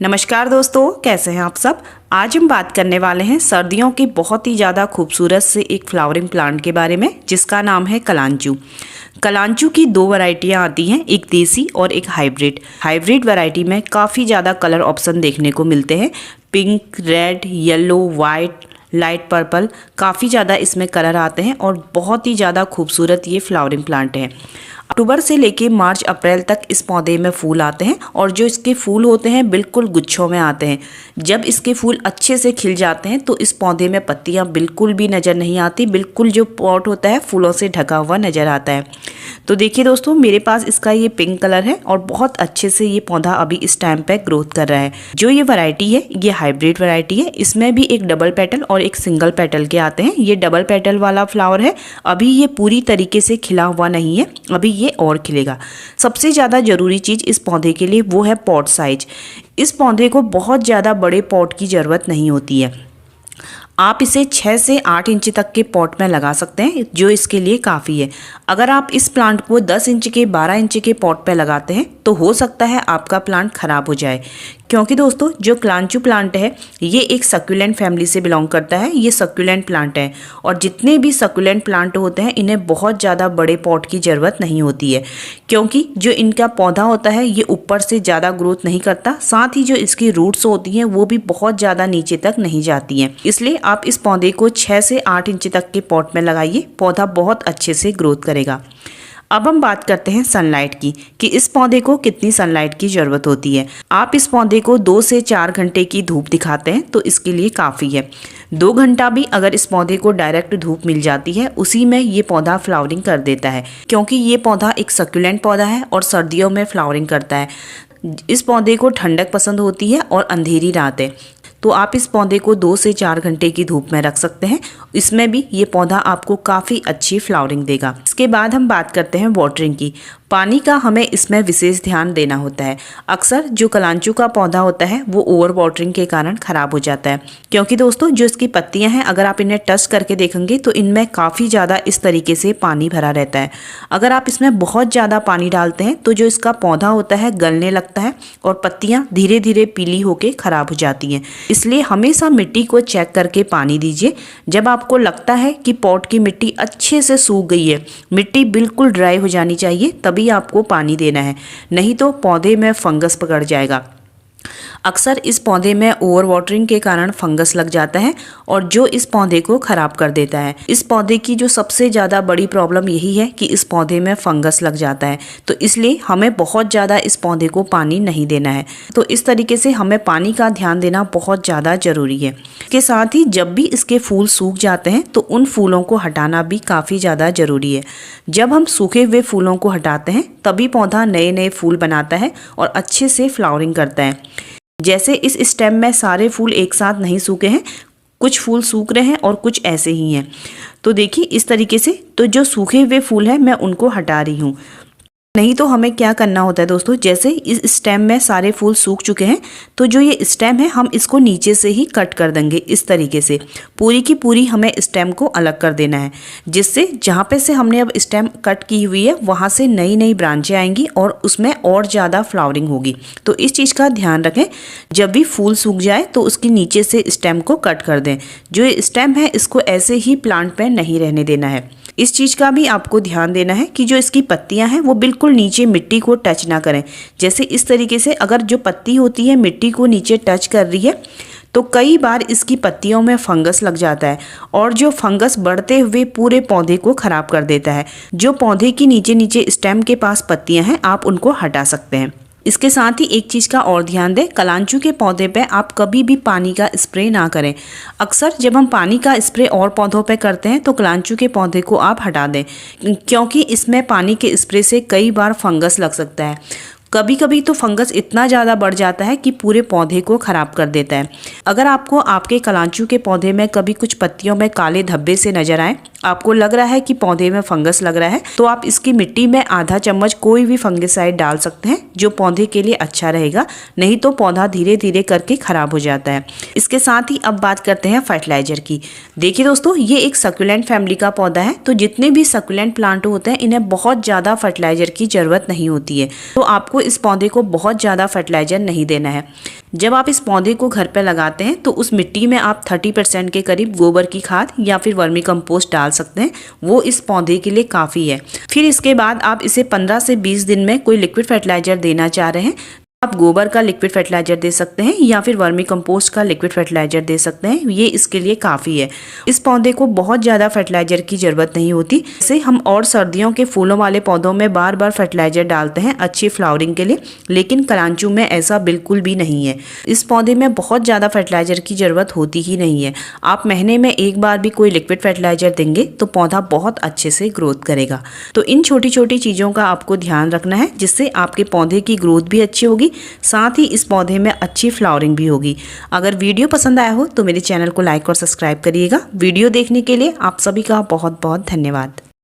नमस्कार दोस्तों, कैसे हैं आप सब। आज हम बात करने वाले हैं सर्दियों की बहुत ही ज़्यादा खूबसूरत से एक फ्लावरिंग प्लांट के बारे में, जिसका नाम है कलांचू। कलांचू की दो वैरायटियां आती हैं, एक देसी और एक हाइब्रिड। हाइब्रिड वैरायटी में काफ़ी ज़्यादा कलर ऑप्शन देखने को मिलते हैं। Pink, red, yellow, white, light purple, काफ़ी ज़्यादा इसमें कलर आते हैं और बहुत ही ज़्यादा खूबसूरत ये फ्लावरिंग प्लांट है। अक्टूबर से लेके मार्च अप्रैल तक इस पौधे में फूल आते हैं और जो इसके फूल होते हैं बिल्कुल गुच्छों में आते हैं। जब इसके फूल अच्छे से खिल जाते हैं तो इस पौधे में पत्तियां बिल्कुल भी नज़र नहीं आती, बिल्कुल जो पॉट होता है फूलों से ढका हुआ नज़र आता है। तो देखिए दोस्तों, मेरे पास इसका ये पिंक कलर है और बहुत अच्छे से ये पौधा अभी इस टाइम पे ग्रोथ कर रहा है। जो ये वैरायटी है ये हाइब्रिड वैरायटी है। इसमें भी एक डबल पेटल और एक सिंगल पेटल के आते हैं। ये डबल पेटल वाला फ्लावर है। अभी ये पूरी तरीके से खिला हुआ नहीं है, अभी ये और खिलेगा। सबसे ज़्यादा ज़रूरी चीज़ इस पौधे के लिए वो है पॉट साइज। इस पौधे को बहुत ज़्यादा बड़े पॉट की ज़रूरत नहीं होती है। आप इसे 6 से 8 इंच तक के पॉट में लगा सकते हैं, जो इसके लिए काफ़ी है। अगर आप इस प्लांट को 10 इंच के 12 इंच के पॉट पे लगाते हैं तो हो सकता है आपका प्लांट ख़राब हो जाए, क्योंकि दोस्तों जो कलांचू प्लांट है ये एक सक्यूलेंट फैमिली से बिलोंग करता है। ये सक्यूलेंट प्लांट है और जितने भी सक्यूलेंट प्लांट होते हैं इन्हें बहुत ज़्यादा बड़े पॉट की ज़रूरत नहीं होती है, क्योंकि जो इनका पौधा होता है ये ऊपर से ज़्यादा ग्रोथ नहीं करता। साथ ही जो इसकी रूट्स होती हैं वो भी बहुत ज़्यादा नीचे तक नहीं जाती हैं। इसलिए आप इस पौधे को 6 से 8 इंच तक के पॉट में लगाइए, पौधा बहुत अच्छे से ग्रोथ करेगा। अब हम बात करते हैं सनलाइट की, कि इस पौधे को कितनी सनलाइट की ज़रूरत होती है। आप इस पौधे को 2 से 4 घंटे की धूप दिखाते हैं तो इसके लिए काफ़ी है। 2 घंटा भी अगर इस पौधे को डायरेक्ट धूप मिल जाती है, उसी में ये पौधा फ्लावरिंग कर देता है, क्योंकि ये पौधा एक सक्यूलेंट पौधा है और सर्दियों में फ्लावरिंग करता है। इस पौधे को ठंडक पसंद होती है और अंधेरी रात है, तो आप इस पौधे को 2 से 4 घंटे की धूप में रख सकते हैं। इसमें भी ये पौधा आपको काफ़ी अच्छी फ्लावरिंग देगा। इसके बाद हम बात करते हैं वाटरिंग की। पानी का हमें इसमें विशेष ध्यान देना होता है। अक्सर जो कलांचू का पौधा होता है वो ओवर वाटरिंग के कारण ख़राब हो जाता है, क्योंकि दोस्तों जो इसकी पत्तियां हैं अगर आप इन्हें टच करके देखेंगे तो इनमें काफ़ी ज़्यादा इस तरीके से पानी भरा रहता है। अगर आप इसमें बहुत ज़्यादा पानी डालते हैं तो जो इसका पौधा होता है गलने लगता है और पत्तियाँ धीरे धीरे पीली होकर ख़राब हो जाती हैं। इसलिए हमेशा मिट्टी को चेक करके पानी दीजिए। जब आपको लगता है कि पॉट की मिट्टी अच्छे से सूख गई है, मिट्टी बिल्कुल ड्राई हो जानी चाहिए, तभी आपको पानी देना है, नहीं तो पौधे में फंगस पकड़ जाएगा। अक्सर इस पौधे में ओवर वाटरिंग के कारण फंगस लग जाता है और जो इस पौधे को खराब कर देता है। इस पौधे की जो सबसे ज़्यादा बड़ी प्रॉब्लम यही है कि इस पौधे में फंगस लग जाता है, तो इसलिए हमें बहुत ज़्यादा इस पौधे को पानी नहीं देना है। तो इस तरीके से हमें पानी का ध्यान देना बहुत ज़्यादा ज़रूरी है। इसके साथ ही जब भी इसके फूल सूख जाते हैं तो उन फूलों को हटाना भी काफ़ी ज़्यादा ज़रूरी है। जब हम सूखे हुए फूलों को हटाते हैं तभी पौधा नए नए फूल बनाता है और अच्छे से फ्लावरिंग करता है। जैसे इस स्टेम में सारे फूल एक साथ नहीं सूखे हैं, कुछ फूल सूख रहे हैं और कुछ ऐसे ही हैं। तो देखिए इस तरीके से, तो जो सूखे हुए फूल हैं मैं उनको हटा रही हूँ। नहीं तो हमें क्या करना होता है दोस्तों, जैसे इस स्टेम में सारे फूल सूख चुके हैं तो जो ये स्टेम है हम इसको नीचे से ही कट कर देंगे। इस तरीके से पूरी की पूरी हमें स्टेम को अलग कर देना है, जिससे जहाँ पे से हमने अब स्टेम कट की हुई है वहाँ से नई नई ब्रांचें आएंगी और उसमें और ज़्यादा फ्लावरिंग होगी। तो इस चीज़ का ध्यान रखें, जब भी फूल सूख जाए तो उसके नीचे से स्टेम को कट कर दें। जो ये स्टेम है इसको ऐसे ही प्लांट पे नहीं रहने देना है। इस चीज़ का भी आपको ध्यान देना है कि जो इसकी पत्तियां हैं वो बिल्कुल नीचे मिट्टी को टच ना करें। जैसे इस तरीके से अगर जो पत्ती होती है मिट्टी को नीचे टच कर रही है तो कई बार इसकी पत्तियों में फंगस लग जाता है और जो फंगस बढ़ते हुए पूरे पौधे को ख़राब कर देता है। जो पौधे की नीचे नीचे स्टेम के पास पत्तियां हैं आप उनको हटा सकते हैं। इसके साथ ही एक चीज़ का और ध्यान दें, कलांचू के पौधे पे आप कभी भी पानी का स्प्रे ना करें। अक्सर जब हम पानी का स्प्रे और पौधों पे करते हैं तो कलांचू के पौधे को आप हटा दें, क्योंकि इसमें पानी के स्प्रे से कई बार फंगस लग सकता है। कभी कभी तो फंगस इतना ज़्यादा बढ़ जाता है कि पूरे पौधे को ख़राब कर देता है। अगर आपको आपके कलांचू के पौधे में कभी कुछ पत्तियों में काले धब्बे से नज़र आए, आपको लग रहा है कि पौधे में फंगस लग रहा है, तो आप इसकी मिट्टी में आधा चम्मच कोई भी फंगिसाइड डाल सकते हैं, जो पौधे के लिए अच्छा रहेगा। नहीं तो पौधा धीरे धीरे करके ख़राब हो जाता है। इसके साथ ही अब बात करते हैं फर्टिलाइज़र की। देखिए दोस्तों, ये एक सक्यूलेंट फैमिली का पौधा है, तो जितने भी सक्यूलेंट प्लांट होते हैं इन्हें बहुत ज़्यादा फर्टिलाइज़र की ज़रूरत नहीं होती है। तो आपको इस पौधे को बहुत ज़्यादा फर्टिलाइज़र नहीं देना है। जब आप इस पौधे को घर पर लगाते हैं तो उस मिट्टी में आप 30% के करीब गोबर की खाद या फिर वर्मी कंपोस्ट डाल सकते हैं, वो इस पौधे के लिए काफ़ी है। फिर इसके बाद आप इसे 15 से 20 दिन में कोई लिक्विड फर्टिलाइजर देना चाह रहे हैं, आप गोबर का लिक्विड फर्टिलाइजर दे सकते हैं या फिर वर्मी कंपोस्ट का लिक्विड फर्टिलाइजर दे सकते हैं, ये इसके लिए काफ़ी है। इस पौधे को बहुत ज़्यादा फर्टिलाइजर की ज़रूरत नहीं होती। जैसे हम और सर्दियों के फूलों वाले पौधों में बार बार फर्टिलाइजर डालते हैं अच्छी फ्लावरिंग के लिए, लेकिन कलांचू में ऐसा बिल्कुल भी नहीं है। इस पौधे में बहुत ज़्यादा फर्टिलाइजर की ज़रूरत होती ही नहीं है। आप महीने में एक बार भी कोई लिक्विड फर्टिलाइजर देंगे तो पौधा बहुत अच्छे से ग्रोथ करेगा। तो इन छोटी छोटी चीज़ों का आपको ध्यान रखना है, जिससे आपके पौधे की ग्रोथ भी अच्छी होगी, साथ ही इस पौधे में अच्छी फ्लावरिंग भी होगी। अगर वीडियो पसंद आया हो तो मेरे चैनल को लाइक और सब्सक्राइब करिएगा। वीडियो देखने के लिए आप सभी का बहुत बहुत धन्यवाद।